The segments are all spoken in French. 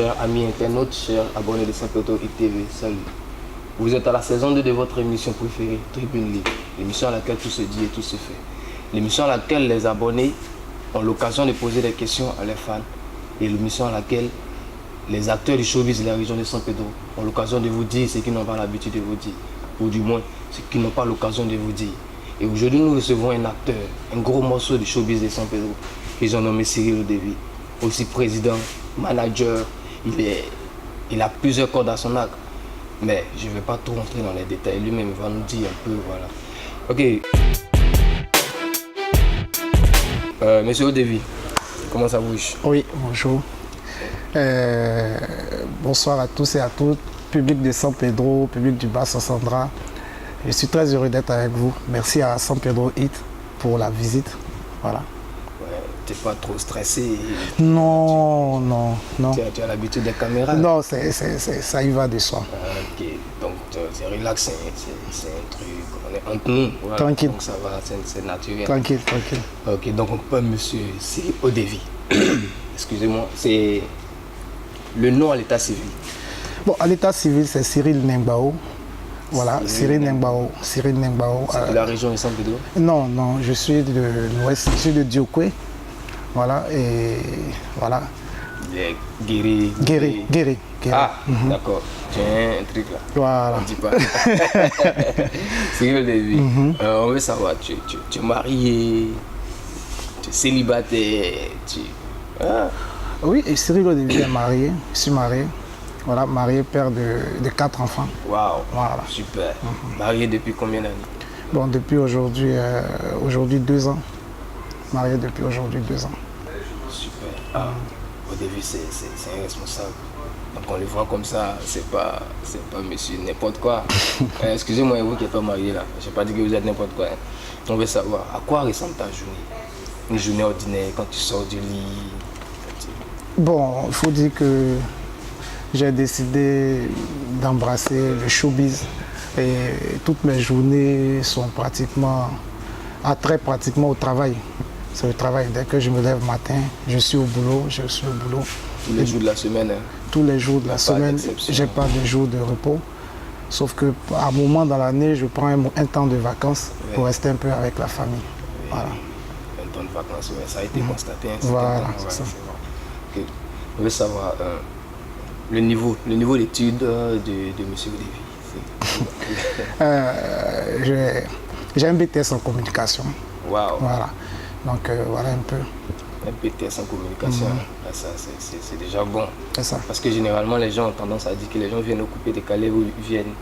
chers amis internautes, chers abonnés de Saint-Pedro ITV, salut. Vous êtes à la saison 2 de votre émission préférée, Tribune Libre, l'émission à laquelle tout se dit et tout se fait. L'émission à laquelle les abonnés ont l'occasion de poser des questions à leurs fans et l'émission à laquelle les acteurs du showbiz de la région de Saint-Pedro ont l'occasion de vous dire ce qu'ils n'ont pas l'habitude de vous dire, ou du moins ce qu'ils n'ont pas l'occasion de vous dire. Et aujourd'hui, nous recevons un acteur, un gros morceau du showbiz de Saint-Pedro, qu'ils ont nommé Cyril Odevi, aussi président, manager, il a plusieurs cordes à son arc. Mais je ne vais pas trop rentrer dans les détails, lui-même va nous dire un peu, voilà. Ok. Monsieur Odevi, comment ça bouge? Oui, bonjour. Bonsoir à tous et à toutes, public de San Pedro, public du Bas-Sassandra. Je suis très heureux d'être avec vous. Merci à San Pedro Hit pour la visite. Voilà. Ouais, t'es pas trop stressé? Non, non, non. Tu as l'habitude des caméras? Non, ça y va de soi. Ok, donc c'est relax, c'est un truc, on est entre nous. Voilà. Tranquille. Donc ça va, c'est naturel. Tranquille, tranquille. Ok, donc on peut monsieur Cyril Odevi. Excusez-moi, c'est le nom à l'état civil. Bon, à l'état civil, c'est Cyril Nengbao. Voilà, Cyril Nengbao. Cyril Nengbao. C'est de la région de San Pedro? Non, non, je suis de l'ouest, je suis de Diokwe. Voilà, et voilà. Guéri. Ah, d'accord. Tiens, un truc là. Voilà. On dit pas. Cyril Odevi, on veut savoir, tu es marié, tu es célibataire, Oui, et Cyril Odevi est marié, je suis marié. Voilà, marié, père de 4 enfants. Waouh, voilà. Super. Marié depuis combien d'années? Bon, depuis aujourd'hui 2 ans. Marié depuis aujourd'hui 2 ans. Super. Ah, Odevi, c'est un responsable. Donc on le voit comme ça, c'est pas monsieur n'importe quoi. Excusez-moi, vous qui n'êtes pas marié là, je n'ai pas dit que vous êtes n'importe quoi. On veut savoir, à quoi ressemble ta journée? Une journée ordinaire, quand tu sors du lit? Bon, il faut dire que j'ai décidé d'embrasser le showbiz et toutes mes journées sont pratiquement au travail. C'est le travail. Dès que je me lève le matin, je suis au boulot. Tous les jours de la semaine? Tous les jours de la semaine, je n'ai pas de jour de repos. Sauf qu'à un moment dans l'année, je prends un temps de vacances pour rester un peu avec la famille. Oui. Voilà. Un temps de vacances, ça a été constaté. Voilà, c'est ça. Okay. On veut savoir le niveau d'études de M. Odevi. J'ai un BTS en communication. Wow. Voilà. Donc voilà un peu. Un BTS en communication, ça c'est déjà bon. C'est ça. Parce que généralement les gens ont tendance à dire que les gens viennent occuper des calais ou viennent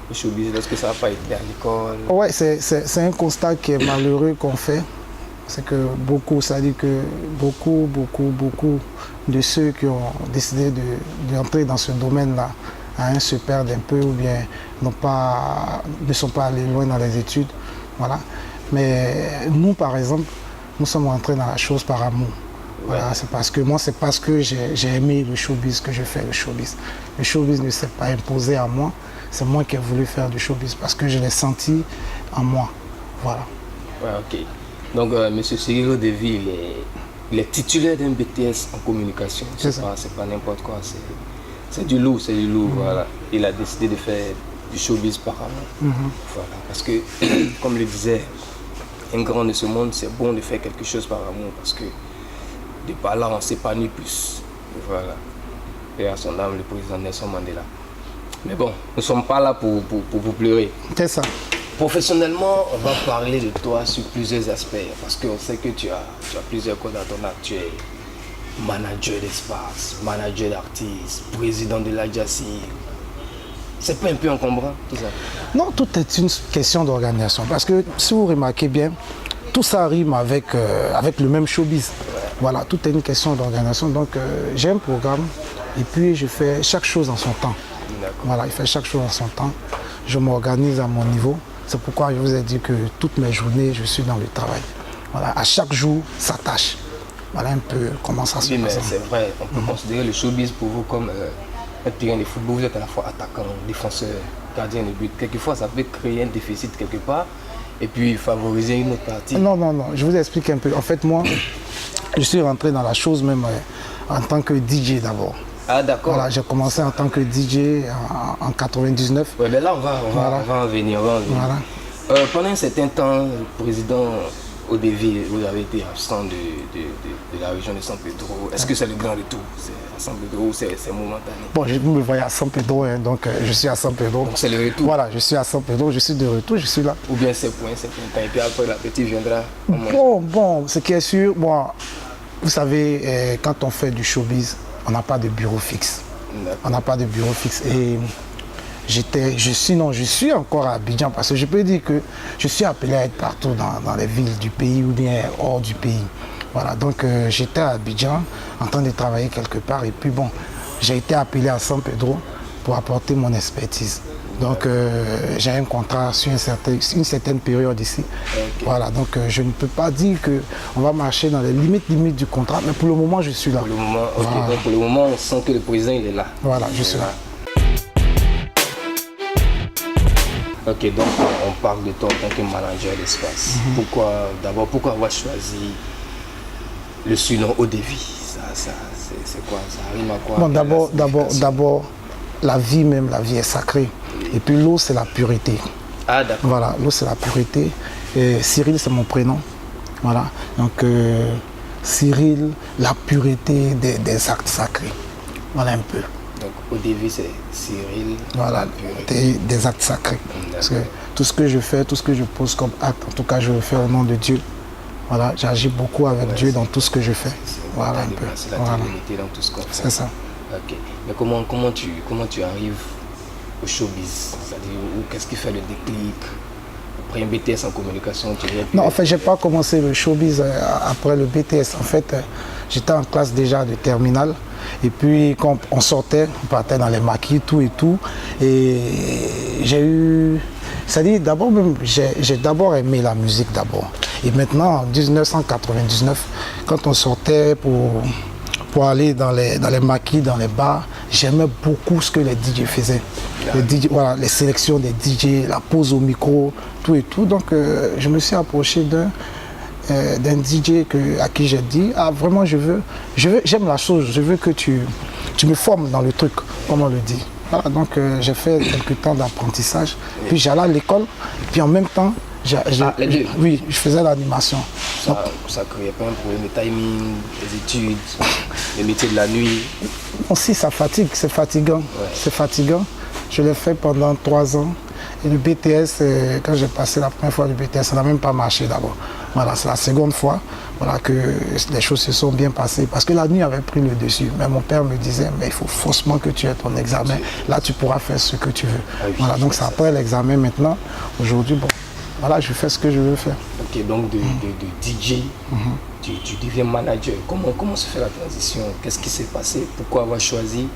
au showbiz lorsque ça n'a pas été à l'école. Ouais, c'est un constat qui est malheureux qu'on fait. C'est que ça dit que beaucoup de ceux qui ont décidé d'entrer dans ce domaine-là se perdent un peu ou bien ne sont pas allés loin dans les études. Voilà. Mais nous, par exemple, nous sommes rentrés dans la chose par amour. Voilà, c'est parce que j'ai aimé le showbiz que je fais le showbiz. Le showbiz ne s'est pas imposé à moi, c'est moi qui ai voulu faire du showbiz parce que je l'ai senti en moi. Voilà. Ouais, ok. Donc, M. Cyril Odevi, il est titulaire d'un BTS en communication. C'est pas n'importe quoi, c'est du lourd, voilà. Il a décidé de faire du showbiz par amour. Voilà, parce que, comme le disait un grand de ce monde, c'est bon de faire quelque chose par amour parce que de par là, on s'épanouit plus. Voilà. Et à son âme, le président Nelson Mandela. Mais bon, nous ne sommes pas là pour vous pleurer. C'est ça. Professionnellement, on va parler de toi sur plusieurs aspects parce qu'on sait que tu as plusieurs codes à ton acte. Tu es manager d'espace, manager d'artistes, président de la JACI. C'est pas un peu encombrant tout ça? Non, tout est une question d'organisation. Parce que si vous remarquez bien, tout ça rime avec le même showbiz. Ouais. Voilà, tout est une question d'organisation. Donc j'ai un programme et puis je fais chaque chose en son temps. Voilà, il fait chaque chose en son temps. Je m'organise à mon niveau. C'est pourquoi je vous ai dit que toutes mes journées, je suis dans le travail. Voilà, à chaque jour, ça tâche. Voilà un peu comment ça se passe. Mais c'est vrai, on peut considérer le showbiz pour vous comme un terrain de football. Vous êtes à la fois attaquant, défenseur, gardien de but. Quelquefois, ça peut créer un déficit quelque part et puis favoriser une autre partie. Non, je vous explique un peu. En fait, moi, je suis rentré dans la chose même en tant que DJ d'abord. Ah, d'accord. Voilà, j'ai commencé en tant que DJ en 99. Ouais, ben là, on va en venir. Voilà. Pendant un certain temps, le président Odevi, vous avez été absent de la région de San Pedro. Est-ce que c'est le grand retour? C'est à San Pedro ou c'est momentané? Bon, je me voyais à San Pedro, hein, donc je suis à San Pedro. Donc c'est le retour? Voilà, je suis à San Pedro, je suis de retour, je suis là. Ou bien c'est pour un certain temps et puis après la petite viendra? Bon, ce qui est sûr, bon, vous savez, quand on fait du showbiz, on n'a pas de bureau fixe. On n'a pas de bureau fixe. Et je suis encore à Abidjan parce que je peux dire que je suis appelé à être partout dans les villes du pays ou bien hors du pays. Voilà, donc j'étais à Abidjan en train de travailler quelque part et puis bon, j'ai été appelé à San Pedro pour apporter mon expertise. Donc j'ai un contrat sur une certaine période ici. Okay. Voilà, donc je ne peux pas dire qu'on va marcher dans les limites du contrat, mais pour le moment je suis là. Pour le moment, okay. Voilà. Donc pour le moment on sent que le président il est là. Voilà, je suis là. Ok, donc on parle de toi en tant que manager d'espace. Pourquoi avoir choisi le surnom Odevi? C'est quoi? Ça rime à quoi? Bon, d'abord, la vie même, la vie est sacrée. Et puis l'eau, c'est la pureté. Ah, d'accord. Voilà, l'eau, c'est la pureté. Et Cyril, c'est mon prénom. Voilà. Donc, Cyril, la pureté des actes sacrés. Voilà un peu. Donc, Odevi, c'est Cyril. Voilà, la pureté des actes sacrés. Parce que tout ce que je fais, tout ce que je pose comme acte, en tout cas, je le fais au nom de Dieu. Voilà, j'agis beaucoup avec Dieu dans tout ce que je fais. Voilà un peu. C'est la divinité dans tout ce qu'on fait. C'est ça. Ok. Mais comment tu arrives au showbiz? C'est-à-dire, qu'est-ce qui fait le déclic? Après un BTS en communication, tu viens... Non, en fait, je n'ai pas commencé le showbiz après le BTS. En fait, j'étais en classe déjà de terminale. Et puis, quand on sortait, on partait dans les maquis, tout et tout. Et j'ai eu... C'est-à-dire, d'abord, j'ai d'abord aimé la musique d'abord. Et maintenant, en 1999, quand on sortait pour aller dans les maquis, dans les bars, j'aimais beaucoup ce que les DJ faisaient. Voilà, les sélections des DJ, la pose au micro, tout et tout. Donc, je me suis approché d'un DJ à qui j'ai dit, ah vraiment j'aime la chose, je veux que tu me formes dans le truc, comme on le dit. Voilà, donc j'ai fait quelques temps d'apprentissage, puis j'allais à l'école, puis en même temps, oui, je faisais l'animation. Ça ne créait pas un problème de timing, des études, les métiers de la nuit? Aussi, ça fatigue, c'est fatigant. Ouais. C'est fatigant. Je l'ai fait pendant 3 ans. Et le BTS, quand j'ai passé la première fois le BTS, ça n'a même pas marché d'abord. Voilà, c'est la seconde fois voilà, que les choses se sont bien passées. Parce que la nuit avait pris le dessus. Mais mon père me disait, mais il faut forcément que tu aies ton examen. Là, tu pourras faire ce que tu veux. Ah oui, voilà, donc c'est après l'examen maintenant. Aujourd'hui, bon, voilà, je fais ce que je veux faire. Ok, donc de DJ, tu deviens manager. Comment se fait la transition? Qu'est-ce qui s'est passé? Pourquoi avoir choisi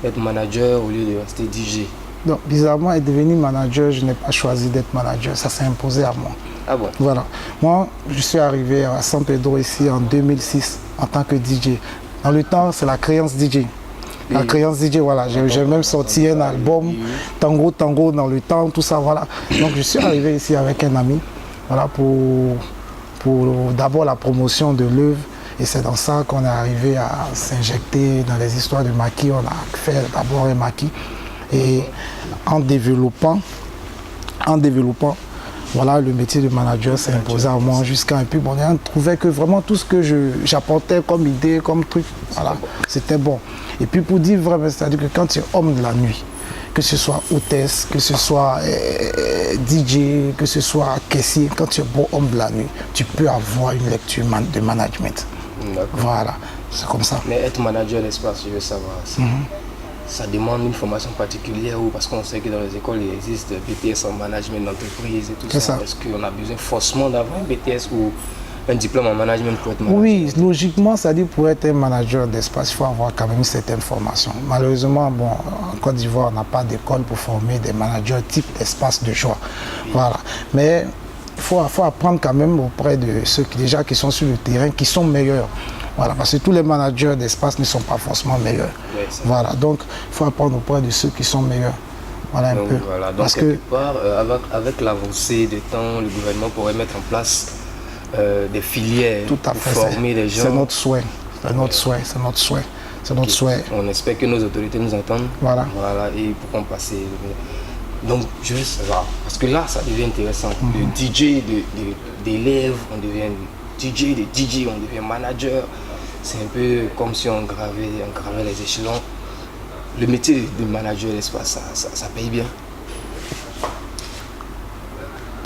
d'être manager au lieu de rester DJ? Donc, bizarrement, être devenu manager, je n'ai pas choisi d'être manager, ça s'est imposé à moi. Ah bon? Voilà. Moi, je suis arrivé à San Pedro ici en 2006 en tant que DJ. Dans le temps, c'est la créance DJ. La créance DJ, voilà. J'ai même sorti un album, Tango dans le temps, tout ça, voilà. Donc, je suis arrivé ici avec un ami, voilà, pour d'abord la promotion de l'œuvre. Et c'est dans ça qu'on est arrivé à s'injecter dans les histoires de maquis. On a fait d'abord un maquis. Et en développant, voilà, le métier de manager s'est imposé à moi jusqu'à un peu. Bon, on trouvait que vraiment tout ce que j'apportais comme idée, comme truc, voilà, c'était bon. Et puis pour dire vrai, c'est-à-dire que quand tu es homme de la nuit, que ce soit hôtesse, que ce soit DJ, que ce soit caissier, quand tu es bon homme de la nuit, tu peux avoir une lecture de management. Voilà, c'est comme ça. Mais être manager d'espace, je veux savoir, ça demande une formation particulière ou parce qu'on sait que dans les écoles, il existe BTS en management d'entreprise et tout ça. Est-ce qu'on a besoin forcément d'avoir un BTS ou un diplôme en management pour être manager? Oui, logiquement, c'est-à-dire pour être un manager d'espace, il faut avoir quand même une certaine formation. Malheureusement, bon, en Côte d'Ivoire, on n'a pas d'école pour former des managers type d'espace de choix. Voilà. Mais il faut apprendre quand même auprès de ceux qui sont sur le terrain, qui sont meilleurs. Voilà, parce que tous les managers d'espace ne sont pas forcément meilleurs. Oui, voilà, donc il faut apprendre auprès de ceux qui sont meilleurs. Voilà donc, un peu. Voilà, donc parce quelque part, avec l'avancée des temps, le gouvernement pourrait mettre en place des filières tout à pour fait, former les gens. C'est notre souhait. C'est notre souhait. C'est notre souhait. C'est notre souhait. On espère que nos autorités nous entendent. Voilà. Voilà, et pourront passer. Donc, je veux savoir, parce que là, ça devient intéressant. De DJ, d'élève, on devient DJ, de DJ, on devient manager. C'est un peu comme si on gravait les échelons. Le métier de manager d'espace, ça paye bien.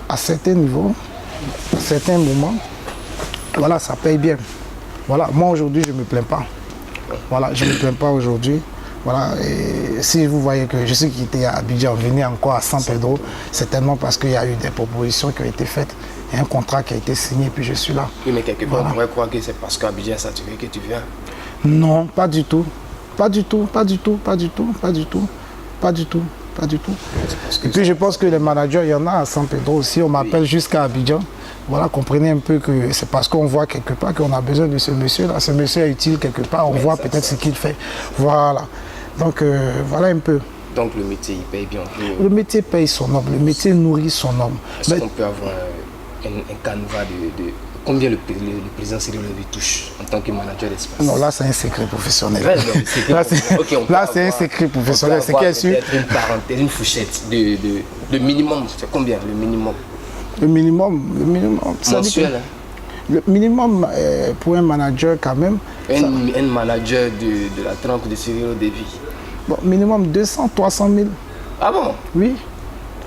À certains niveaux, à certains moments, voilà, ça paye bien. Voilà, moi aujourd'hui, je ne me plains pas. Voilà, je ne me plains pas aujourd'hui. Voilà, et si vous voyez que je suis quitté à Abidjan, venu encore à San Pedro, c'est tellement parce qu'il y a eu des propositions qui ont été faites et un contrat qui a été signé, puis je suis là. Oui, mais quelque part, on pourrait croire que c'est parce qu'Abidjan est saturé que tu viens. Non, pas du tout. Pas du tout, pas du tout, pas du tout, pas du tout, pas du tout, pas du tout. Et puis je pense que les managers, il y en a à San Pedro aussi, on m'appelle jusqu'à Abidjan. Voilà, comprenez un peu que c'est parce qu'on voit quelque part qu'on a besoin de ce monsieur-là. Ce monsieur est utile quelque part, on voit peut-être ce qu'il fait. Voilà. Donc voilà un peu. Donc le métier, il paye bien. Le métier paye son homme, le métier nourrit son homme. Est-ce qu'on peut avoir un canevas de combien le président Cyril Lévy touche en tant que manager d'espace? Non, là c'est un secret professionnel. Ouais, non, là c'est un secret professionnel. C'est peut-être une parenthèse, une fourchette de minimum. C'est combien le minimum? Le minimum. Mensuel. Le minimum pour un manager quand même. Un manager de la trempe de Cyril Lévy. Bon, minimum 200, 300 000. Ah bon? Oui.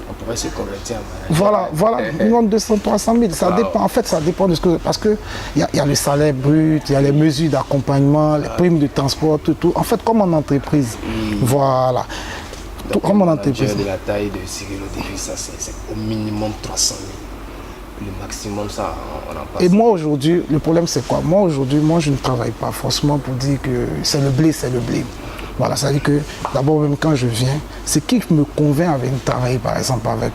On pourrait se convertir en manager. Voilà, minimum 200, 300 000. Ça dépend, en fait, ça dépend de ce que... Parce qu'il y a le salaire brut, il y a les mesures d'accompagnement, les primes de transport, tout. En fait, comme en entreprise. Voilà. Donc, comme en entreprise. De la taille de Cyril Lévy, ça c'est au minimum 300 000. Le maximum, ça, on en passe. Et moi aujourd'hui, le problème c'est quoi? Moi aujourd'hui, je ne travaille pas forcément pour dire que c'est le blé, c'est le blé. Voilà, ça veut dire que d'abord même quand je viens, ce qui me convainc avec de travailler par exemple avec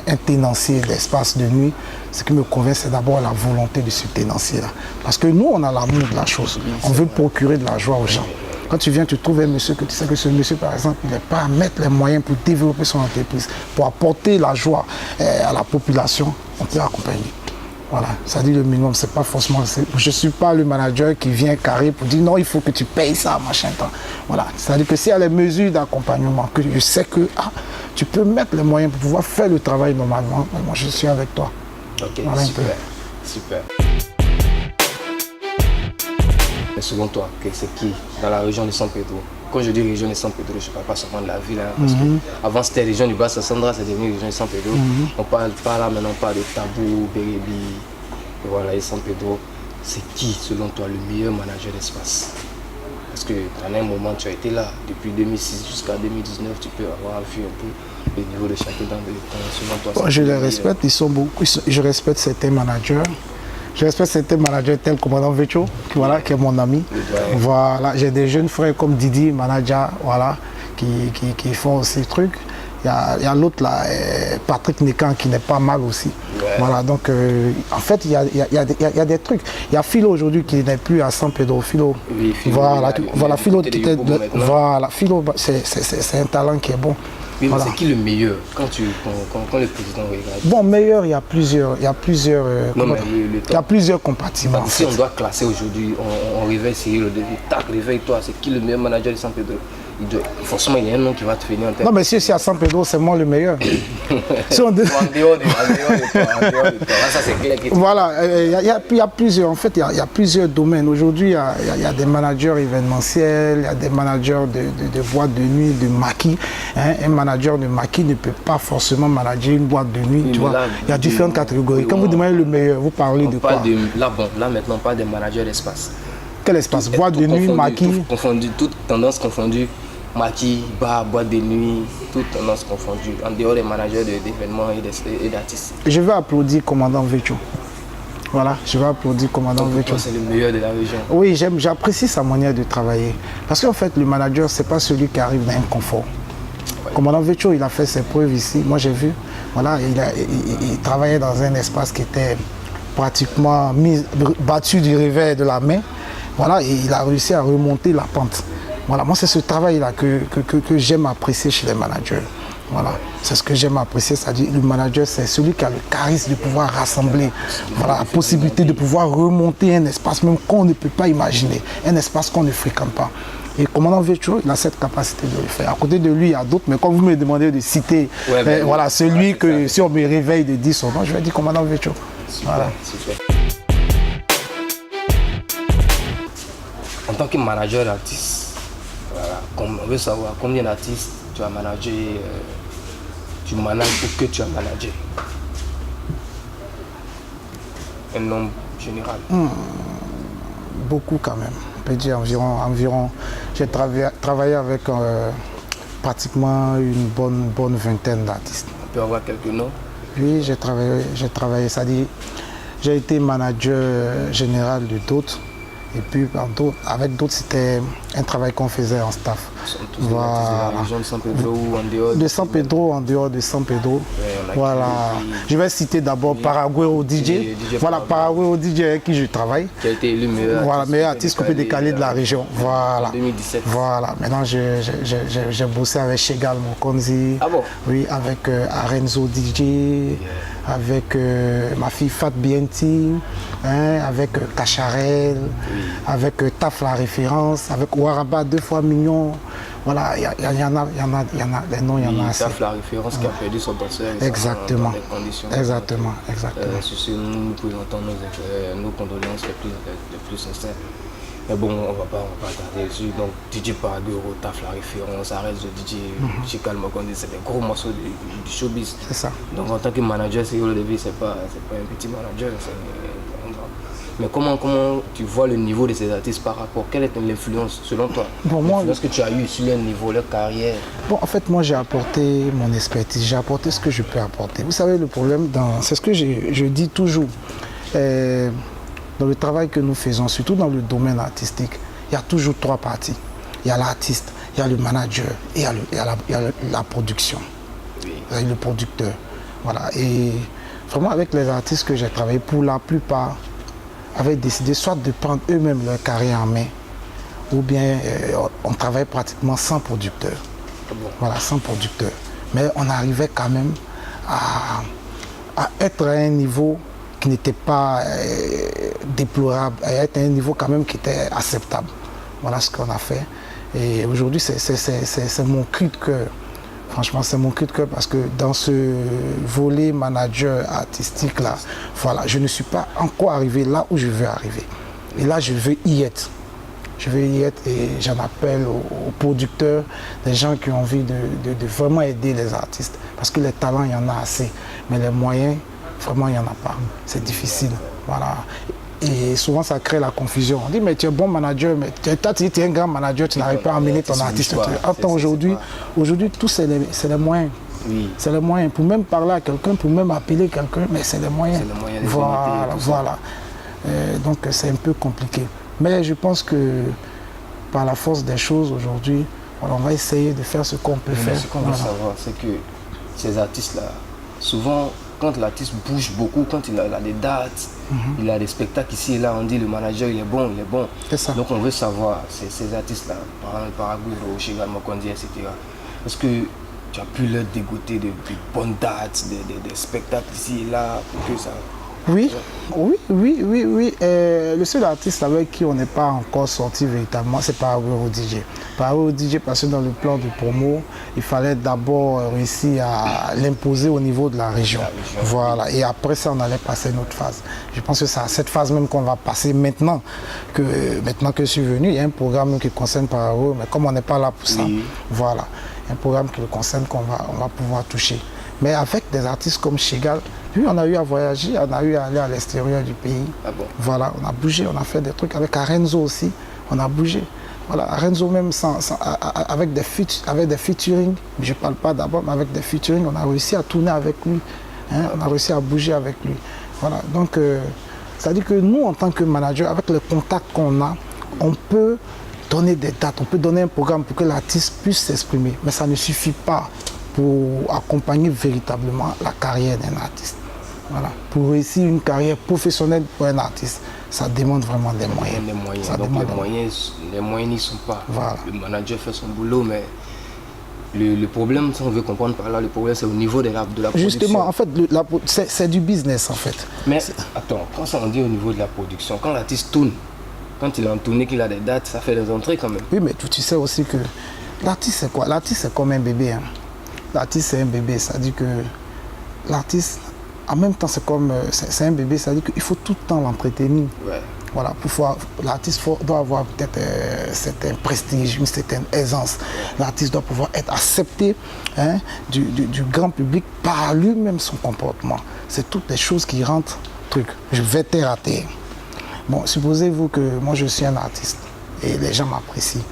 un tenancier d'espace de nuit, ce qui me convainc c'est d'abord la volonté de ce tenancier-là. Parce que nous on a l'amour de la chose, on veut procurer de la joie aux gens. Quand tu viens, tu trouves un monsieur que tu sais que ce monsieur, par exemple, il n'est pas à mettre les moyens pour développer son entreprise, pour apporter la joie à la population, on peut accompagner. Voilà, ça dit le minimum, c'est pas forcément... Je ne suis pas le manager qui vient carré pour dire non, il faut que tu payes ça, machin. Voilà, c'est-à-dire que s'il y a les mesures d'accompagnement, que je sais que tu peux mettre les moyens pour pouvoir faire le travail normalement, moi je suis avec toi. Ok, voilà, super. Mais selon toi, c'est qui dans la région de San Pedro? Quand je dis région de San Pedro, je ne parle pas seulement de la ville. Parce qu'avant c'était région du Bas-Sassandra, c'est devenu région de San Pedro. On parle pas là maintenant, on parle de Tabou, Bérébi, voilà, et San Pedro. C'est qui selon toi le meilleur manager d'espace? Parce que pendant un moment tu as été là, depuis 2006 jusqu'à 2019, tu peux avoir vu un peu le niveau de chacun selon toi. Je les respecte, ils sont beaucoup, je respecte certains managers. Je respecte certains managers tels que commandant Vecho, qui est mon ami. Voilà, j'ai des jeunes frères comme Didi, manager, voilà, qui font ces trucs. Il y a l'autre là, Patrick Nekan, qui n'est pas mal aussi. Voilà, donc en fait, il y a des trucs. Il y a Philo aujourd'hui qui n'est plus à San Pedro. Philo, oui, Philo, voilà, Philo, Philo, c'est un talent qui est bon. Oui, voilà. C'est qui le meilleur quand le président regarde? Bon, meilleur, il y a plusieurs compartiments. Si on doit classer aujourd'hui, on réveille Cyril Lévy, tac, réveille-toi, c'est qui le meilleur manager de San Pedro? Forcément, il y a un nom qui va te finir en tête. Non, mais si c'est à San Pedro, c'est moi le meilleur. Si on... En dehors de toi, ça c'est clair. Voilà, il y a plusieurs, en fait, il y a plusieurs domaines. Aujourd'hui, il y a des managers événementiels, il y a des managers de boîtes de nuit, de maquis. Un manager de maquis ne peut pas forcément manager une boîte de nuit, tu vois. Il y a différentes catégories. Quand vous demandez le meilleur, vous parlez de quoi? Là maintenant, on parle des managers d'espace. Quel espace? Boîte de nuit, maquis? Toute tendance confondue. Maquis, bar, boîte de nuit, toutes tendances confondues, en dehors des managers d'événements et d'artistes. Je vais applaudir commandant Vecho. Voilà, je vais applaudir commandant Vecho. C'est le meilleur de la région. Oui, j'apprécie sa manière de travailler. Parce qu'en fait, le manager, ce n'est pas celui qui arrive dans un confort. Ouais. Commandant Vecho, il a fait ses preuves ici. Moi, j'ai vu. Voilà, il travaillait dans un espace qui était pratiquement battu du revers de la main. Voilà, et il a réussi à remonter la pente. Voilà, moi c'est ce travail-là que j'aime apprécier chez les managers. Voilà, c'est ce que j'aime apprécier, c'est-à-dire le manager, c'est celui qui a le charisme de pouvoir rassembler, voilà, la possibilité de pouvoir remonter un espace même qu'on ne peut pas imaginer, un espace qu'on ne fréquente pas. Et commandant Vécho, il a cette capacité de le faire. À côté de lui, il y a d'autres, mais quand vous me demandez de citer voilà, celui que si on me réveille de dire son nom, je vais dire commandant Vécho. Voilà. Super. En tant que manager d'artiste, voilà, on veut savoir combien d'artistes tu as managé, tu manages ou que tu as managé. Un nombre général. Beaucoup quand même. On peut dire environ. J'ai travaillé avec pratiquement une bonne vingtaine d'artistes. On peut avoir quelques noms? Oui, j'ai travaillé, c'est-à-dire j'ai été manager général de d'autres. Et puis avec d'autres, c'était un travail qu'on faisait en staff. Ils sont tous de la région de San Pedro ou en dehors de San Pedro, en dehors de San Pedro. Voilà. Je vais citer d'abord Paraguay DJ. Voilà, Paraguay DJ avec qui je travaille. Qui a été élu meilleur artiste coupé décalé de la région. Voilà. En 2017. Voilà. Maintenant, j'ai bossé avec Chegal Mokonzi. Ah bon? Oui, avec Arenzo DJ. Avec ma fille Fat BNT, avec Cacharel, avec Taf la référence, avec Waraba 2 fois million. Voilà, il y en a, les noms, il y en a assez. Taf la référence qui a perdu son danseur. Exactement. Dans des conditions. Exactement. Sur ce, nous présentons nos condoléances les plus sincères. Mais bon, on va pas tarder dessus. Donc, DJ Paraguay, Taf la référence, arrête de DJ Chegal Mokonzi, c'est des gros morceaux du showbiz. C'est ça. Donc, en tant que manager, c'est pas un petit manager. Mais comment tu vois le niveau de ces artistes par rapport? Quelle est l'influence selon toi? L'influence que tu as eue sur leur niveau, leur carrière? Bon, en fait, moi, j'ai apporté mon expertise, j'ai apporté ce que je peux apporter. Vous savez, le problème, c'est ce que je dis toujours. Dans le travail que nous faisons, surtout dans le domaine artistique, il y a toujours 3 parties. Il y a l'artiste, il y a le manager et il y a la production. Il y a le producteur. Voilà. Et vraiment, avec les artistes que j'ai travaillé, pour la plupart, avaient décidé soit de prendre eux-mêmes leur carrière en main, ou bien on travaille pratiquement sans producteur. Voilà, sans producteur. Mais on arrivait quand même à être à un niveau qui n'était pas déplorable, à être à un niveau quand même qui était acceptable. Voilà ce qu'on a fait. Et aujourd'hui, c'est mon cri de cœur. Franchement, c'est mon cri de cœur parce que dans ce volet manager artistique là, voilà, je ne suis pas encore arrivé là où je veux arriver. Et là, je veux y être. Je veux y être et j'en appelle aux producteurs, des gens qui ont envie de vraiment aider les artistes. Parce que les talents, il y en a assez. Mais les moyens, vraiment, il n'y en a pas. C'est difficile. Voilà. Et souvent, ça crée la confusion. On dit, mais tu es bon manager, mais tu es un grand manager, tu n'arrives pas à emmener ton artiste. Aujourd'hui, tout, c'est les moyens. Oui. C'est les moyens. Pour même parler à quelqu'un, pour même appeler quelqu'un, mais c'est les moyens. Voilà. Donc, c'est un peu compliqué. Mais je pense que par la force des choses, aujourd'hui, on va essayer de faire ce qu'on peut faire. Ce qu'on veut savoir, c'est que ces artistes-là, souvent, quand l'artiste bouge beaucoup, quand il a des dates, il a des spectacles ici et là, on dit le manager il est bon. Ça. Donc on veut savoir, ces artistes-là, par exemple Paraguay, Chegal Mokonzi, etc. Est-ce que tu as pu leur dégoter de bonnes dates, des spectacles ici et là, pour que ça... Oui. Le seul artiste avec qui on n'est pas encore sorti véritablement, c'est Paraguay DJ. Paraguay DJ, parce que dans le plan de promo, il fallait d'abord réussir à l'imposer au niveau de la région. Voilà. Et après ça, on allait passer une autre phase. Je pense que c'est à cette phase même qu'on va passer maintenant que je suis venu. Il y a un programme qui concerne Paraguay, mais comme on n'est pas là pour ça, voilà. Un programme qui le concerne qu'on va pouvoir toucher. Mais avec des artistes comme Chegal, puis on a eu à voyager, on a eu à aller à l'extérieur du pays. Ah bon? Voilà, on a bougé, on a fait des trucs avec Arenzo aussi, on a bougé. Voilà, Arenzo même avec des featuring, je ne parle pas d'abord, mais avec des featuring, on a réussi à tourner avec lui, on a réussi à bouger avec lui. Voilà, donc ça veut dire que nous, en tant que manager, avec les contacts qu'on a, on peut donner des dates, on peut donner un programme pour que l'artiste puisse s'exprimer, mais ça ne suffit pas pour accompagner véritablement la carrière d'un artiste. Voilà. Pour réussir une carrière professionnelle pour un artiste, ça demande vraiment des moyens. Donc les moyens n'y sont pas. Voilà. Le manager fait son boulot, mais Le problème, si on veut comprendre par là, le problème c'est au niveau de la production. Justement, en fait, c'est du business en fait. Mais attends, quand on dit au niveau de la production, quand l'artiste tourne, quand il est en tournée, qu'il a des dates, ça fait des entrées quand même. Oui, mais tu sais aussi que l'artiste c'est quoi? L'artiste c'est comme un bébé. Hein. L'artiste c'est un bébé, ça dit que l'artiste, en même temps c'est un bébé, ça dit qu'il faut tout le temps l'entretenir. Ouais. Voilà, l'artiste doit avoir peut-être un certain prestige, une certaine aisance. L'artiste doit pouvoir être accepté du grand public par lui-même son comportement. C'est toutes les choses qui rentrent truc. Je vais terre à terre. Bon, supposez-vous que moi je suis un artiste et les gens m'apprécient.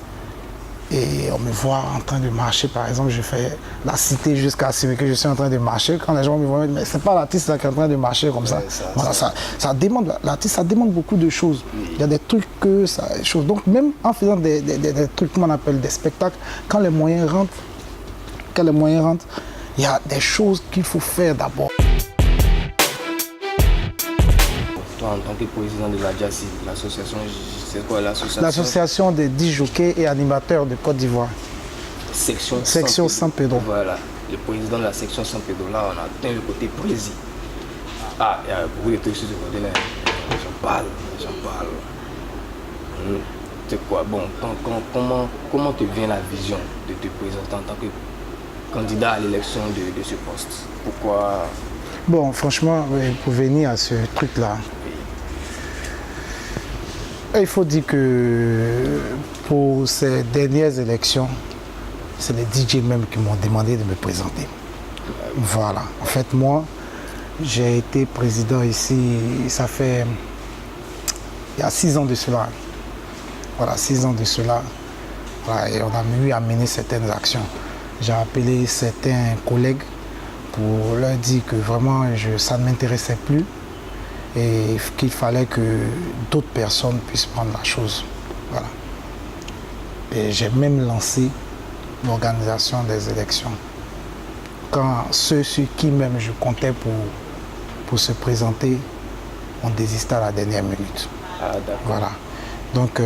Et on me voit en train de marcher, par exemple, je fais la cité jusqu'à ce que je suis en train de marcher. Quand les gens me voient, mais c'est pas l'artiste qui est en train de marcher comme ça. Voilà, ça demande, l'artiste, ça demande beaucoup de choses. Il y a des trucs que ça, choses. Donc même en faisant des trucs qu'on appelle des spectacles, quand les moyens rentrent, il y a des choses qu'il faut faire d'abord. En tant que président de la JASI, l'association, c'est quoi l'association? L'association des 10 jockeys et animateurs de Côte d'Ivoire. Section San Pedro. Voilà, le président de la section San Pedro, là on a atteint le côté président. Ah, il y a beaucoup de trucs sur ce côté-là. J'en parle. C'est quoi? Bon, comment te vient la vision de te présenter en tant que candidat à l'élection de ce poste? Pourquoi? Bon, franchement, pour venir à ce truc-là, il faut dire que pour ces dernières élections, c'est les DJ même qui m'ont demandé de me présenter. Voilà. En fait, moi, j'ai été président ici, ça fait il y a 6 ans de cela. Voilà, 6 ans de cela. Voilà, et on a eu à mener certaines actions. J'ai appelé certains collègues pour leur dire que vraiment ça ne m'intéressait plus et qu'il fallait que d'autres personnes puissent prendre la chose. Voilà. Et j'ai même lancé l'organisation des élections. Quand ceux sur qui même je comptais pour se présenter ont désisté à la dernière minute. Ah, d'accord. Voilà. Donc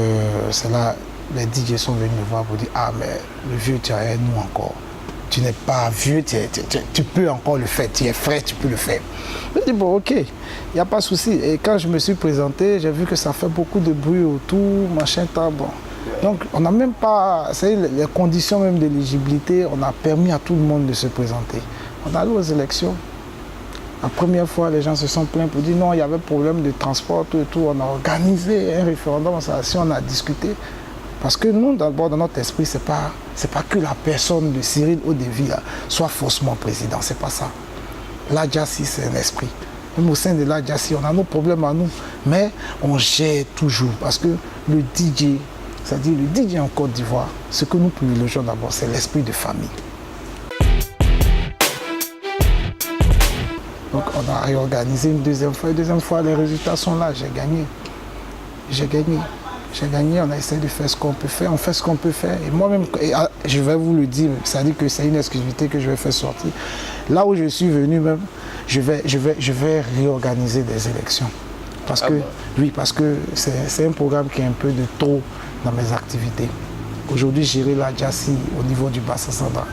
c'est là, les DJ sont venus me voir pour dire « Ah mais le vieux, tu es nous encore. Tu n'es pas vieux, tu peux encore le faire, tu es frais, tu peux le faire. » Je dis bon ok, il n'y a pas de souci. Et quand je me suis présenté, j'ai vu que ça fait beaucoup de bruit autour, machin, bon. Donc on n'a même pas, les conditions même d'éligibilité, on a permis à tout le monde de se présenter. On est allé aux élections. La première fois, les gens se sont plaints pour dire non, il y avait problème de transport, tout et tout. On a organisé un référendum, on a discuté. Parce que nous, d'abord, dans notre esprit, c'est pas que la personne de Cyril Odevi soit faussement président, c'est pas ça. La JASI, c'est un esprit. Même au sein de la JASI, on a nos problèmes à nous, mais on gère toujours. Parce que le DJ, c'est-à-dire le DJ en Côte d'Ivoire, ce que nous privilégions d'abord, c'est l'esprit de famille. Donc on a réorganisé une deuxième fois. Une deuxième fois, les résultats sont là, j'ai gagné. On a essayé de faire ce qu'on peut faire, on fait ce qu'on peut faire. Et moi-même, je vais vous le dire, ça dit que c'est une exclusivité que je vais faire sortir. Là où je suis venu même, je vais réorganiser des élections. Parce que, oui, parce que c'est un programme qui est un peu de trop dans mes activités. Aujourd'hui, gérer la JASI au niveau du bassin central,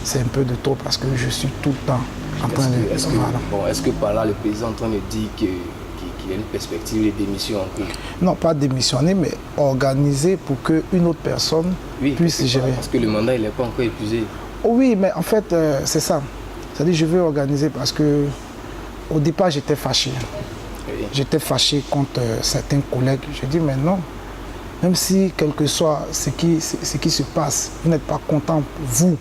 c'est un peu de trop parce que je suis tout le temps en train de... Est-ce que par là, le président est en train de dire qu'il y a une perspective de démission en cours? Non, pas démissionner, mais organiser pour qu'une autre personne puisse gérer. Parce que le mandat, il n'est pas encore épuisé. Oh oui, mais en fait, c'est ça. C'est-à-dire je veux organiser parce que au départ, j'étais fâché. Oui. J'étais fâché contre certains collègues. J'ai dit, mais non, même si, quel que soit ce qui se passe, vous n'êtes pas content, vous,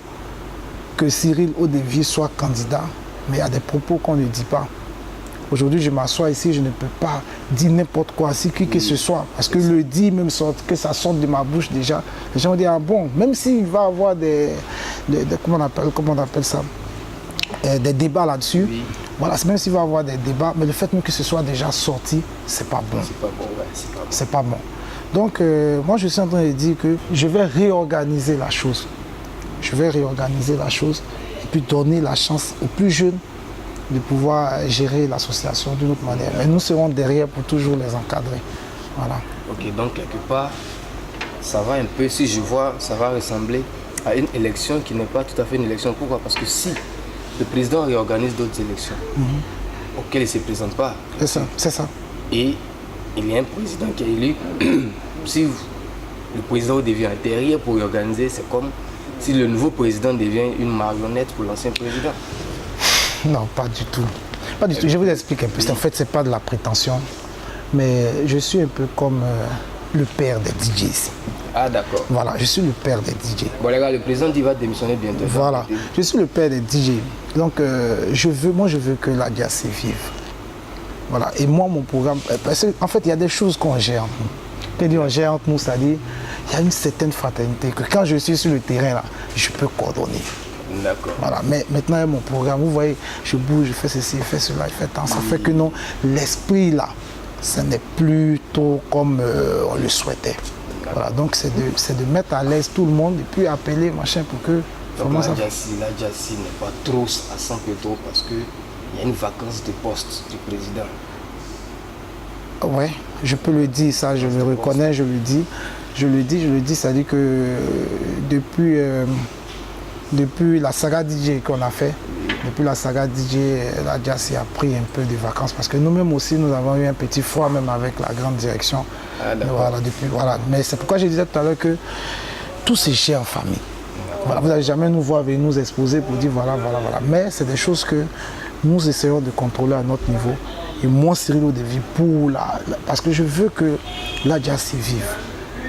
que Cyril Odevi soit candidat, mais il y a des propos qu'on ne dit pas. Aujourd'hui, je m'assois ici, je ne peux pas dire n'importe quoi, si qui que ce soit. Parce que le dit, même que ça sorte de ma bouche déjà, les gens vont dire, ah bon, même s'il va y avoir comment on appelle ça, des débats là-dessus, oui. Voilà, même s'il va y avoir des débats, mais le fait même que ce soit déjà sorti, c'est pas bon. C'est pas bon, ouais, c'est pas bon. Donc, moi, je suis en train de dire que je vais réorganiser la chose. Je vais réorganiser la chose et puis donner la chance aux plus jeunes de pouvoir gérer l'association d'une autre manière. Mais nous serons derrière pour toujours les encadrer. Voilà. Ok, donc quelque part, ça va un peu, si je vois, ça va ressembler à une élection qui n'est pas tout à fait une élection. Pourquoi? Parce que si le président réorganise d'autres élections auxquelles il ne se présente pas, c'est ça. Et il y a un président qui est élu, si le président devient intérieur pour réorganiser, c'est comme si le nouveau président devient une marionnette pour l'ancien président. Non, pas du tout. Pas du tout. Je vous explique un peu. En fait, ce n'est pas de la prétention, mais je suis un peu comme le père des DJ ici. Ah, d'accord. Voilà, je suis le père des DJ. Bon, les gars, le président il va démissionner bientôt. Voilà, je suis le père des DJ. Donc, je veux que la jazz vive. Voilà, et moi, mon programme, parce qu'en fait, il y a des choses qu'on gère. Quand on gère entre nous, c'est-à-dire, il y a une certaine fraternité que quand je suis sur le terrain, là, je peux coordonner. D'accord. Voilà, mais maintenant, mon programme, vous voyez, je bouge, je fais ceci, je fais cela, je fais tant. Ça fait que non, l'esprit, là, ce n'est plus trop comme on le souhaitait. Voilà, donc c'est de mettre à l'aise tout le monde et puis appeler, machin, pour que... Donc la Jassi n'est pas trop à 100 Pedro parce qu'il y a une vacance de poste du président. Ouais, je peux le dire, ça, je le reconnais, je le dis. Je le dis, c'est-à-dire que depuis la saga DJ qu'on a fait, depuis la saga DJ, la Jassi a pris un peu de vacances parce que nous-mêmes aussi, nous avons eu un petit froid même avec la grande direction. Ah, voilà. Mais c'est pourquoi je disais tout à l'heure que tout se gère en famille. Voilà, vous n'allez jamais nous voir venir nous exposer pour dire voilà. Mais c'est des choses que nous essayons de contrôler à notre niveau. Et moi, Cyril Odevi, parce que je veux que la Jassi vive.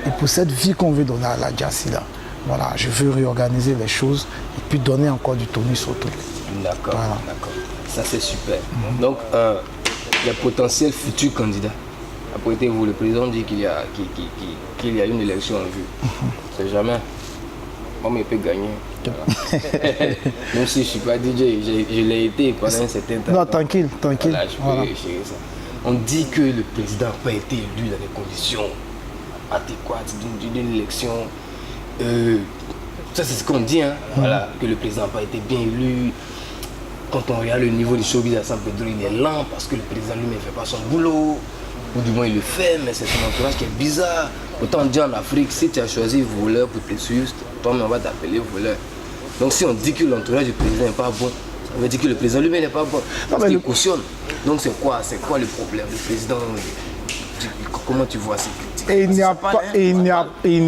Et pour cette vie qu'on veut donner à la Jassi, là, voilà, je veux réorganiser les choses et puis donner encore du tonus au truc. D'accord, d'accord. Ça, c'est super. Donc, il y a potentiel futur candidat. Après, vous, le président dit qu'il y a une élection en vue. C'est jamais. Moi, il peut gagner. Voilà. Même si je ne suis pas DJ, je l'ai été pendant un certain temps. Non, tranquille. Voilà, je peux gérer ça. On dit que le président n'a pas été élu dans des conditions adéquates d'une élection. Ça, c'est ce qu'on dit, hein. Voilà, que le président n'a pas été bien élu. Quand on regarde le niveau du showbiz à San Pedro, il est lent parce que le président lui-même ne fait pas son boulot. Ou du moins il le fait, mais c'est son entourage qui est bizarre. Autant on dit en Afrique, si tu as choisi voleur pour te suivre, toi-même on va t'appeler voleur. Donc si on dit que l'entourage du président n'est pas bon, ça veut dire que le président lui-même n'est pas bon. Parce qu'il cautionne. Donc c'est quoi le problème? Le président, comment tu vois ces critiques? Et il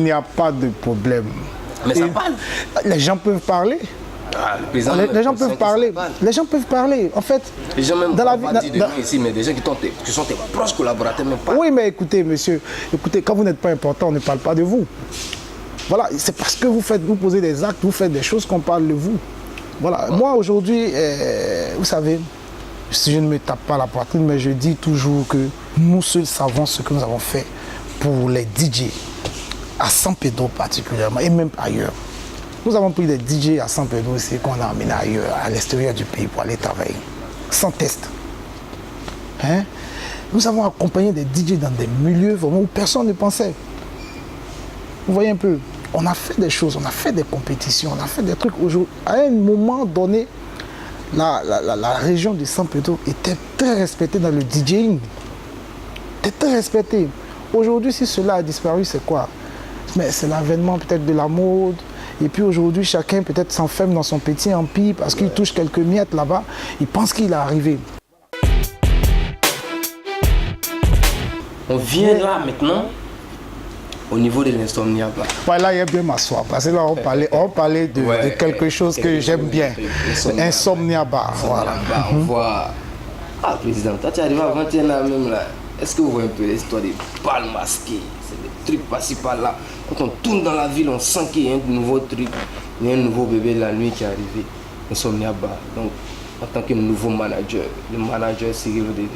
n'y a pas de problème. Mais ça parle. Les gens peuvent parler. Ah, les gens peuvent parler. Les gens peuvent parler. En fait, les gens même dans la vie ici, mais des gens qui sont tes proches collaborateurs, même pas. Oui, mais écoutez, monsieur, quand vous n'êtes pas important, on ne parle pas de vous. Voilà, c'est parce que vous posez des actes, vous faites des choses qu'on parle de vous. Voilà, moi aujourd'hui, vous savez, si je ne me tape pas la poitrine, mais je dis toujours que nous seuls savons ce que nous avons fait pour les DJ, à San Pedro particulièrement, et même ailleurs. Nous avons pris des DJ à San Pedro ici qu'on a amené ailleurs, à l'extérieur du pays pour aller travailler, sans test. Hein? Nous avons accompagné des DJ dans des milieux vraiment où personne ne pensait. Vous voyez un peu, on a fait des choses, on a fait des compétitions, on a fait des trucs. À un moment donné, la région de San Pedro était très respectée dans le DJing. Était très respectée. Aujourd'hui, si cela a disparu, c'est quoi? Mais c'est l'avènement peut-être de la mode. Et puis aujourd'hui, chacun peut-être s'enferme dans son petit empire parce qu'il touche quelques miettes là-bas. Il pense qu'il est arrivé. On vient là maintenant au niveau de l'insomnia. Là, il y a bien m'asseoir. Parce que là, on parlait de quelque chose que j'aime bien. Insomnia bar. Voilà. On voit. Ah, président, toi, tu es arrivé avant, tu es là même là. Est-ce que vous voyez un peu l'histoire des balles masquées? C'est des trucs par-ci par-là. Quand on tourne dans la ville, on sent qu'il y a un nouveau truc. Il y a un nouveau bébé la nuit qui est arrivé. Insomnia bar. Donc, en tant que nouveau manager, le manager Cyril Odevi,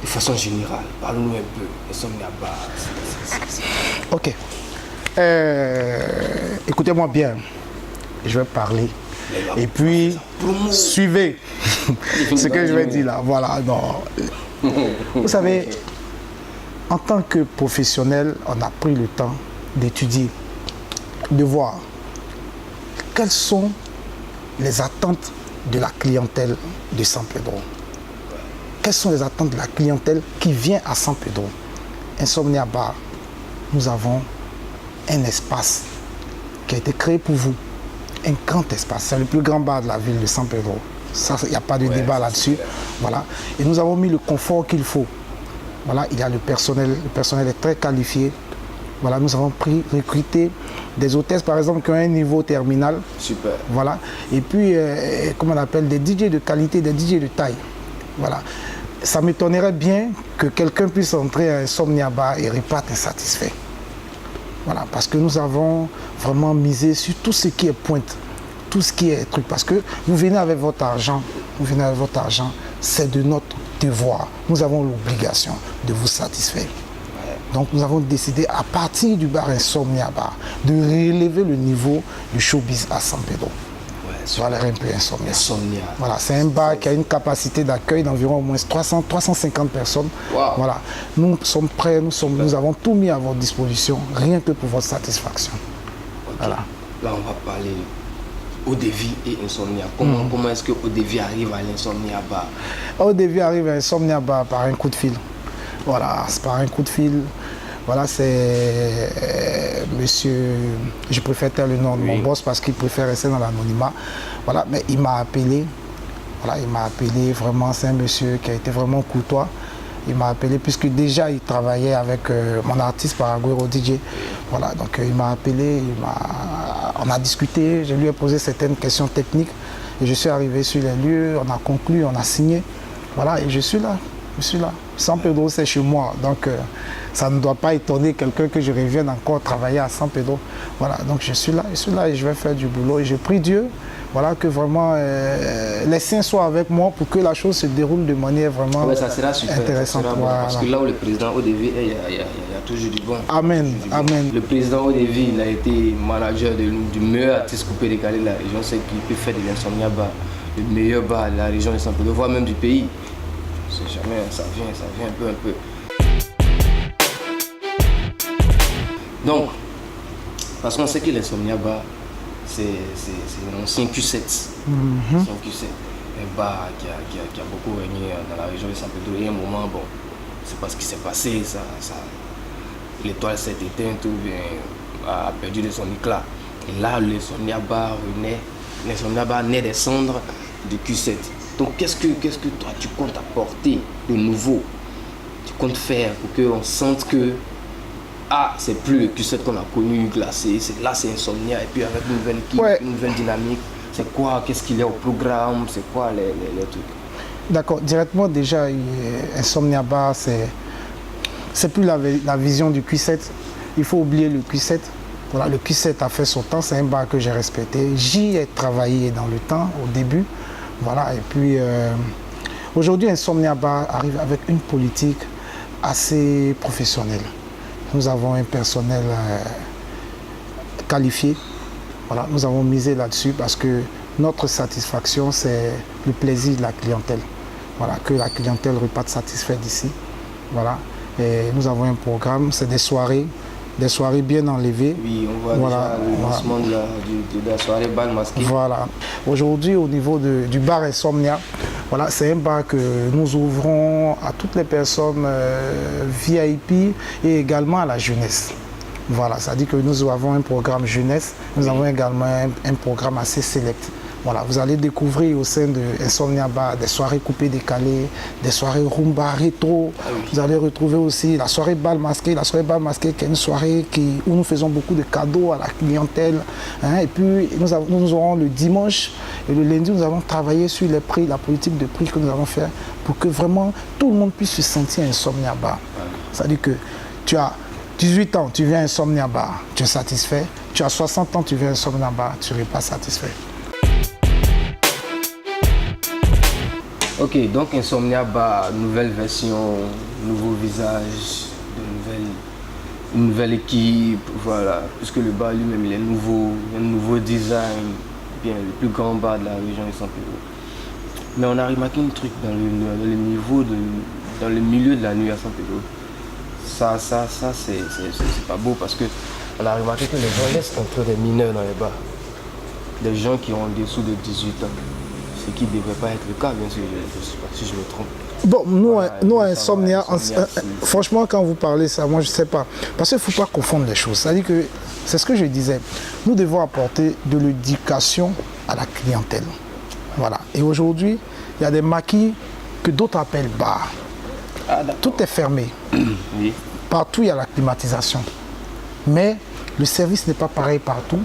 de façon générale, parlons-nous un peu. Insomnia bar. Ok. Écoutez-moi bien. Je vais parler. Et puis, suivez ce que je vais dire là. Voilà, non. Vous savez, en tant que professionnel, on a pris le temps d'étudier, de voir quelles sont les attentes de la clientèle de San Pedro. Quelles sont les attentes de la clientèle qui vient à San Pedro? Insomnia Bar, nous avons un espace qui a été créé pour vous. Un grand espace, c'est le plus grand bar de la ville de San Pedro. Ça, il n'y a pas de débat là-dessus. Voilà. Et nous avons mis le confort qu'il faut. Voilà, il y a le personnel est très qualifié. Voilà, nous avons recruté des hôtesses, par exemple, qui ont un niveau terminal. Super. Voilà. Et puis, comment on appelle, des DJ de qualité, des DJ de taille. Voilà. Ça m'étonnerait bien que quelqu'un puisse entrer à Insomnia Bar et reparte insatisfait. Voilà, parce que nous avons vraiment misé sur tout ce qui est pointe, tout ce qui est truc. Parce que vous venez avec votre argent, c'est de notre devoir. Nous avons l'obligation de vous satisfaire. Donc nous avons décidé à partir du bar Insomnia Bar de relever le niveau du showbiz à San Pedro. Voilà un peu Insomnia. Voilà, c'est un bar qui a une capacité d'accueil d'environ au moins 350 personnes. Wow. Voilà, nous sommes prêts, nous avons tout mis à votre disposition, rien que pour votre satisfaction. Okay. Voilà. Là, on va parler Odevi et Insomnia. Comment est-ce que Odevi arrive à l'Insomnia Bar? Odevi arrive à Insomnia Bar par un coup de fil. Voilà, c'est par un coup de fil. Voilà, c'est monsieur, je préfère taire le nom de mon boss parce qu'il préfère rester dans l'anonymat. Voilà, mais il m'a appelé. Voilà, il m'a appelé, vraiment, c'est un monsieur qui a été vraiment courtois. Il m'a appelé puisque déjà il travaillait avec mon artiste Paraguero DJ. Voilà, donc il m'a appelé, on a discuté, je lui ai posé certaines questions techniques et je suis arrivé sur les lieux, on a conclu, on a signé. Voilà, et je suis là. San Pedro, c'est chez moi, donc ça ne doit pas étonner quelqu'un que je revienne encore travailler à San Pedro. Voilà, donc je suis là et je vais faire du boulot. Et je prie Dieu, voilà, que vraiment les saints soient avec moi pour que la chose se déroule de manière vraiment ça sera super, intéressante. Ça sera bon, parce que là où le président Odevi est, il y a toujours du bon. Amen, amen. Le président Odevi, il a été manager du meilleur artiste coupé décalé de la région, c'est qu'il peut faire de l'Insomnia Bar, le meilleur bar de la région de San Pedro, voire même du pays. C'est jamais, ça vient un peu. Donc, parce qu'on sait que l'Insomnia Bar, c'est un ancien Q7. C'est un Q7. Un bar qui a beaucoup régné dans la région de San Pedro. Et à un moment, bon, c'est pas ce qui s'est passé, l'étoile s'est éteinte ou bien a perdu de son éclat. Et là, l'Insomnia Bar naît des cendres de Q7. Donc qu'est-ce que toi tu comptes apporter de nouveau? Tu comptes faire pour qu'on sente que c'est plus le Q7 qu'on a connu glacé, c'est Insomnia et puis avec une nouvelle équipe, une nouvelle dynamique. C'est quoi? Qu'est-ce qu'il y a au programme? C'est quoi les trucs? D'accord, directement déjà Insomnia Bar c'est plus la vision du Q7. Il faut oublier le Q7. Voilà, le Q7 a fait son temps, c'est un bar que j'ai respecté. J'y ai travaillé dans le temps au début. Voilà, et puis aujourd'hui, Insomnia Bar arrive avec une politique assez professionnelle. Nous avons un personnel qualifié. Voilà, nous avons misé là-dessus parce que notre satisfaction, c'est le plaisir de la clientèle. Voilà, que la clientèle reparte satisfaite d'ici. Voilà, et nous avons un programme, c'est des soirées bien enlevées. Oui, on voit déjà le lancement de la soirée bal masqué. Voilà. Aujourd'hui, au niveau du bar Insomnia, voilà, c'est un bar que nous ouvrons à toutes les personnes VIP et également à la jeunesse. Voilà, c'est-à-dire que nous avons un programme jeunesse, nous avons également un programme assez select. Voilà, vous allez découvrir au sein de Insomnia Bar des soirées coupées décalées, des soirées rumba rétro. Vous allez retrouver aussi la soirée bal masqué. La soirée bal masqué qui est une soirée où nous faisons beaucoup de cadeaux à la clientèle. Hein. Et puis nous aurons le dimanche et le lundi, nous allons travailler sur les prix, la politique de prix que nous allons faire pour que vraiment tout le monde puisse se sentir à Insomnia Bar. C'est-à-dire que tu as 18 ans, tu viens à Insomnia Bar, tu es satisfait. Tu as 60 ans, tu viens à Insomnia Bar, tu ne seras pas satisfait. Ok, donc Insomnia Bar, nouvelle version, nouveau visage, une nouvelle équipe, voilà. Puisque le bar lui-même il est nouveau, un nouveau design, bien le plus grand bar de la région de San Pedro. Mais on a remarqué un truc dans le milieu de la nuit à San Pedro. Ça c'est pas beau parce que on a remarqué que les gens laissent entrer des mineurs dans les bars. Des gens qui ont en dessous de 18 ans. Ce qui ne devrait pas être le cas, bien sûr, je ne sais pas si je me trompe. Bon, nous, Voilà, nous ça Insomnia, va, Insomnia, franchement, quand vous parlez ça, moi, je ne sais pas. Parce qu'il ne faut pas confondre les choses. C'est-à-dire que, c'est ce que je disais, nous devons apporter de l'éducation à la clientèle. Voilà. Et aujourd'hui, il y a des maquis que d'autres appellent bars. Ah, Tout est fermé. oui. Partout, il y a la climatisation. Mais le service n'est pas pareil partout.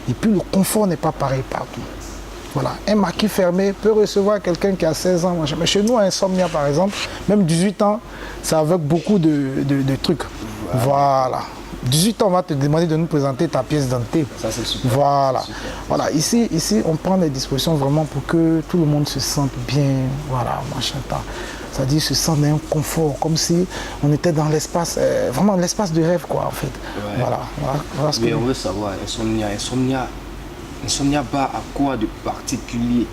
Et puis, le confort n'est pas pareil partout. Voilà. Un maquis fermé peut recevoir quelqu'un qui a 16 ans. Mais chez nous, à Insomnia, par exemple, même 18 ans, ça avec beaucoup de trucs. Voilà. 18 ans, on va te demander de nous présenter ta pièce d'identité. Ça, c'est super. Voilà. Super. Voilà. Ici, on prend des dispositions vraiment pour que tout le monde se sente bien. Voilà, machin. C'est-à-dire se sent dans un confort, comme si on était dans l'espace, vraiment l'espace de rêve, quoi, en fait. Ouais. Voilà ce que Mais on veut savoir, Insomnia Bar a quoi de particulier?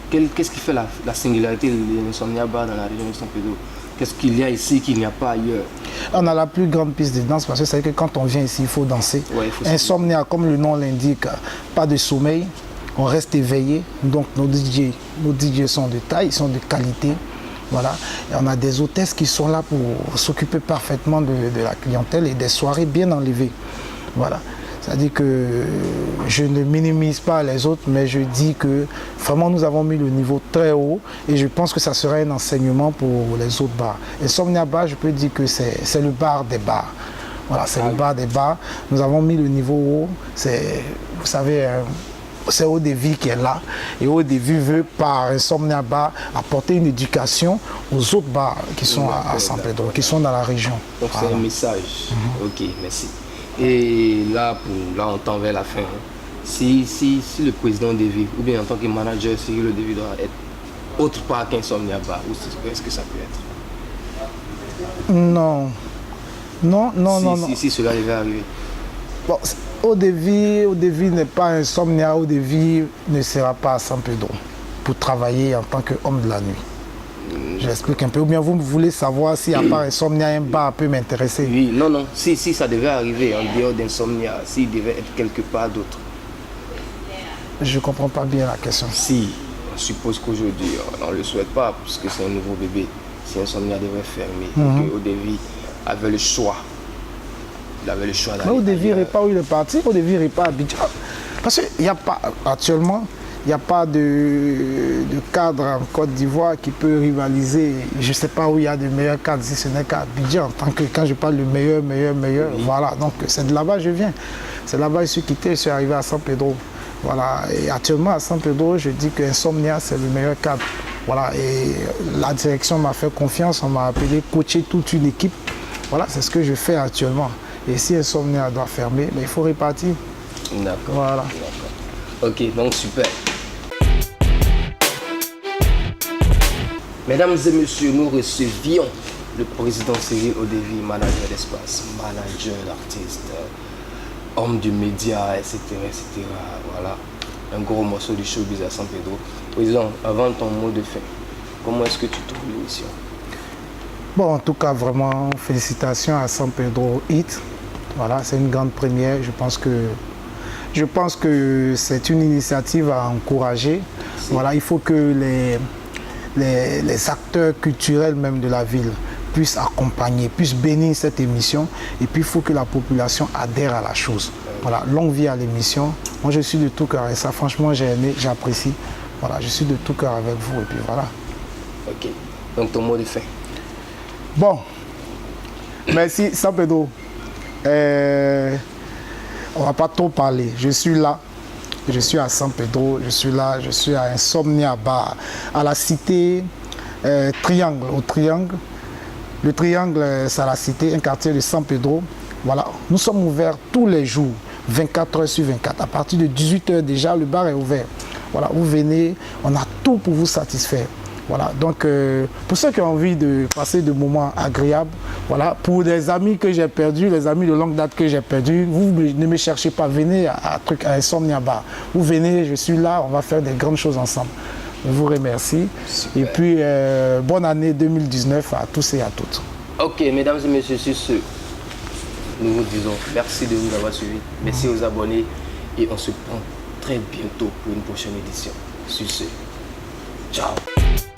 Qu'est-ce qui fait la singularité de l'Insomnia Bar dans la région de San Pedro? Qu'est-ce qu'il y a ici qu'il n'y a pas ailleurs? On a la plus grande piste de danse parce que c'est que quand on vient ici, il faut danser. Ouais, il faut Insomnia, comme le nom l'indique, pas de sommeil, on reste éveillé. Donc nos DJ sont de taille, ils sont de qualité. Voilà. Et on a des hôtesses qui sont là pour s'occuper parfaitement de la clientèle et des soirées bien enlevées. Voilà. C'est-à-dire que je ne minimise pas les autres, mais je dis que vraiment nous avons mis le niveau très haut et je pense que ça sera un enseignement pour les autres bars. Insomnia Bar, je peux dire que c'est le bar des bars. Voilà, c'est le bar des bars. Nous avons mis le niveau haut. Vous savez, c'est Eau-de-Vie qui est là. Et Eau-de-Vie veut, par Insomnia Bar, apporter une éducation aux autres bars qui sont à San Pedro, qui sont dans la région. Donc voilà. C'est un message. Ok, merci. Et là, on tend vers la fin. Si le président Eau-de-Vie, ou bien en tant que manager, Cyril Eau-de-Vie doit être autre part qu'Insomnia Bar, est-ce que ça peut être? Non. Non. Si cela devait arriver. Bon, Eau-de-Vie n'est pas Insomnia, Eau-de-Vie ne sera pas à San Pedro pour travailler en tant qu'homme de la nuit. Je l'explique un peu. Ou bien vous voulez savoir si à part Insomnia, un bar peut m'intéresser? Oui, non. Si ça devait arriver en dehors d'Insomnia, s'il devait être quelque part d'autre. Je ne comprends pas bien la question. Si, on suppose qu'aujourd'hui, on ne le souhaite pas, puisque c'est un nouveau bébé. Si Insomnia devait fermer, et que Eau-de-Vie avait le choix. Il avait le choix d'aller. Mais Eau-de-Vie n'est pas où il est parti, Eau-de-Vie n'est pas à Abidjan. Parce qu'il n'y a pas, actuellement, il n'y a pas de cadre en Côte d'Ivoire qui peut rivaliser. Je ne sais pas où il y a de meilleurs cadres, si ce n'est qu'à Abidjan. Quand je parle de meilleur, oui. Voilà. Donc c'est de là-bas que je viens. C'est là-bas que je suis quitté, je suis arrivé à San Pedro. Voilà. Et actuellement à San Pedro, je dis que Insomnia, c'est le meilleur cadre. Voilà. Et la direction m'a fait confiance, on m'a appelé coacher toute une équipe. Voilà, c'est ce que je fais actuellement. Et si Insomnia doit fermer, mais il faut répartir. D'accord. Voilà. D'accord. Ok, donc super. Mesdames et messieurs, nous recevions le président Cyril Eau-de-Vie, manager d'espace, manager d'artistes, homme du média, etc., etc. Voilà, un gros morceau du showbiz à San Pedro. Président, avant ton mot de fin, comment est-ce que tu trouves l'émission? Bon, en tout cas, vraiment, félicitations à San Pedro Hit. Voilà, c'est une grande première. Je pense que c'est une initiative à encourager. Si. Voilà, il faut que les acteurs culturels même de la ville puissent accompagner, puissent bénir cette émission. Et puis, il faut que la population adhère à la chose. Voilà, longue vie à l'émission. Moi, je suis de tout cœur et ça, franchement, j'ai aimé, j'apprécie. Voilà, je suis de tout cœur avec vous et puis voilà. Ok, donc ton mot de fin. Bon, merci San Pedro. On ne va pas trop parler. Je suis là. Je suis à San Pedro. Je suis là. Je suis à Insomnia Bar, à la cité Triangle. Au Triangle. Le Triangle, c'est la cité, un quartier de San Pedro. Voilà. Nous sommes ouverts tous les jours, 24 heures sur 24. À partir de 18 heures déjà, le bar est ouvert. Voilà. Vous venez, on a tout pour vous satisfaire. Voilà, donc pour ceux qui ont envie de passer de moments agréables, voilà, pour des amis que j'ai perdus, les amis de longue date que j'ai perdus, vous ne me cherchez pas, venez à Insomnia Bar. Vous venez, je suis là, on va faire des grandes choses ensemble. Je vous remercie. Super. Et puis, bonne année 2019 à tous et à toutes. Ok, mesdames et messieurs, sur ce, nous vous disons merci de nous avoir suivis. Merci aux abonnés et on se prend très bientôt pour une prochaine édition. Sur ce. Ciao.